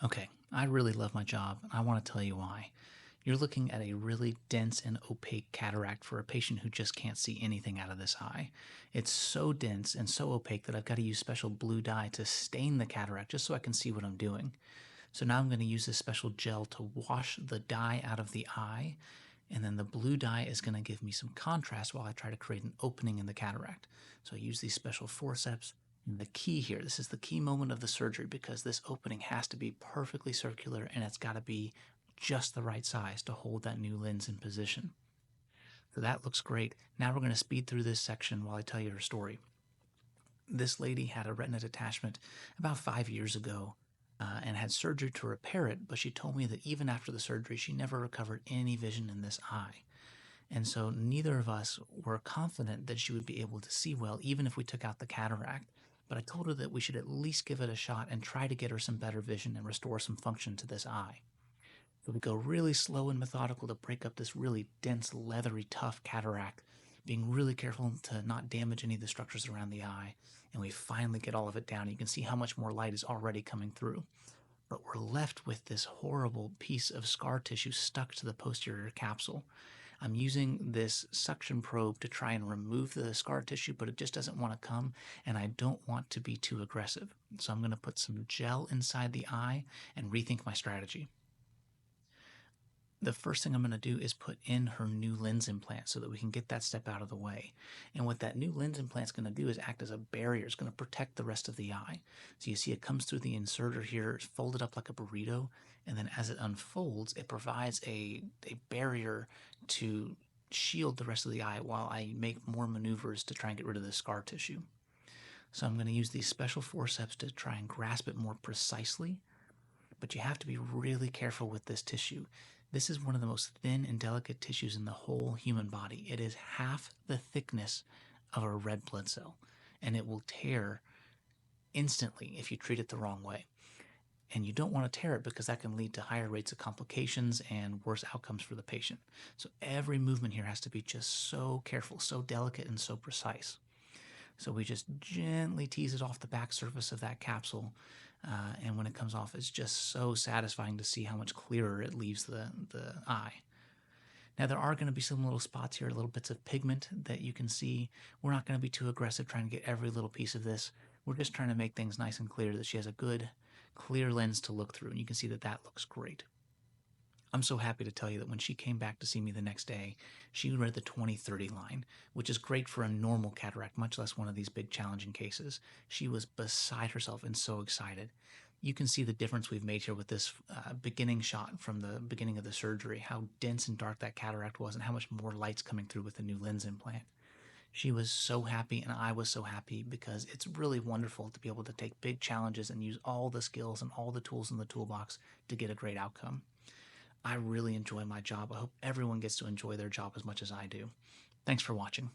Okay, I really love my job, and I want to tell you why. You're looking at a really dense and opaque cataract for a patient who just can't see anything out of this eye. It's so dense and so opaque that I've got to use special blue dye to stain the cataract just so I can see what I'm doing. So now I'm going to use this special gel to wash the dye out of the eye, and then the blue dye is going to give me some contrast while I try to create an opening in the cataract. So I use these special forceps. And the key here, this is the key moment of the surgery because this opening has to be perfectly circular and it's got to be just the right size to hold that new lens in position. So that looks great. Now we're going to speed through this section while I tell you her story. This lady had a retina detachment about 5 years ago and had surgery to repair it, but she told me that even after the surgery, she never recovered any vision in this eye. And so neither of us were confident that she would be able to see well, even if we took out the cataract. But I told her that we should at least give it a shot and try to get her some better vision and restore some function to this eye. So we go really slow and methodical to break up this really dense, leathery, tough cataract, being really careful to not damage any of the structures around the eye. And we finally get all of it down. You can see how much more light is already coming through. But we're left with this horrible piece of scar tissue stuck to the posterior capsule. I'm using this suction probe to try and remove the scar tissue, but it just doesn't want to come, and I don't want to be too aggressive. So I'm going to put some gel inside the eye and rethink my strategy. The first thing I'm going to do is put in her new lens implant so that we can get that step out of the way. And what that new lens implant is going to do is act as a barrier. It's going to protect the rest of the eye. So you see it comes through the inserter here, it's folded up like a burrito, and then as it unfolds, it provides a barrier to shield the rest of the eye while I make more maneuvers to try and get rid of the scar tissue. So I'm going to use these special forceps to try and grasp it more precisely, but you have to be really careful with this tissue. This is one of the most thin and delicate tissues in the whole human body. It is half the thickness of a red blood cell, and it will tear instantly if you treat it the wrong way. And you don't want to tear it because that can lead to higher rates of complications and worse outcomes for the patient. So every movement here has to be just so careful, so delicate, and so precise. So we just gently tease it off the back surface of that capsule. And when it comes off, it's just so satisfying to see how much clearer it leaves the eye. Now, there are going to be some little spots here, little bits of pigment that you can see. We're not going to be too aggressive trying to get every little piece of this. We're just trying to make things nice and clear that she has a good, clear lens to look through. And you can see that that looks great. I'm so happy to tell you that when she came back to see me the next day, she read the 20/30 line, which is great for a normal cataract, much less one of these big challenging cases. She was beside herself and so excited. You can see the difference we've made here with this beginning shot from the beginning of the surgery, how dense and dark that cataract was and how much more light's coming through with the new lens implant. She was so happy and I was so happy because it's really wonderful to be able to take big challenges and use all the skills and all the tools in the toolbox to get a great outcome. I really enjoy my job. I hope everyone gets to enjoy their job as much as I do. Thanks for watching.